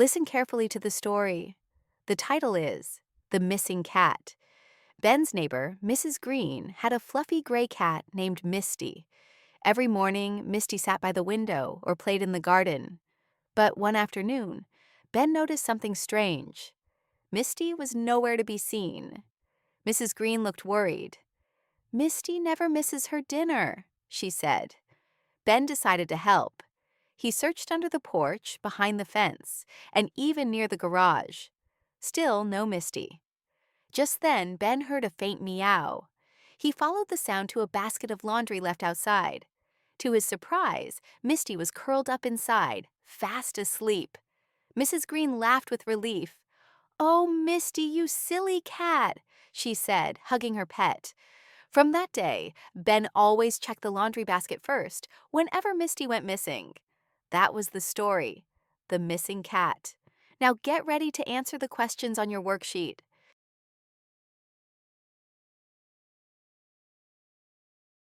Listen carefully to the story. The title is The Missing Cat. Ben's neighbor, Mrs. Green, had a fluffy gray cat named Misty. Every morning, Misty sat by the window or played in the garden. But one afternoon, Ben noticed something strange. Misty was nowhere to be seen. Mrs. Green looked worried. "Misty never misses her dinner," she said. Ben decided to help. He searched under the porch, behind the fence, and even near the garage. Still no Misty. Just then, Ben heard a faint meow. He followed the sound to a basket of laundry left outside. To his surprise, Misty was curled up inside, fast asleep. Mrs. Green laughed with relief. "Oh, Misty, you silly cat," she said, hugging her pet. From that day, Ben always checked the laundry basket first whenever Misty went missing. That was the story, The Missing Cat. Now get ready to answer the questions on your worksheet.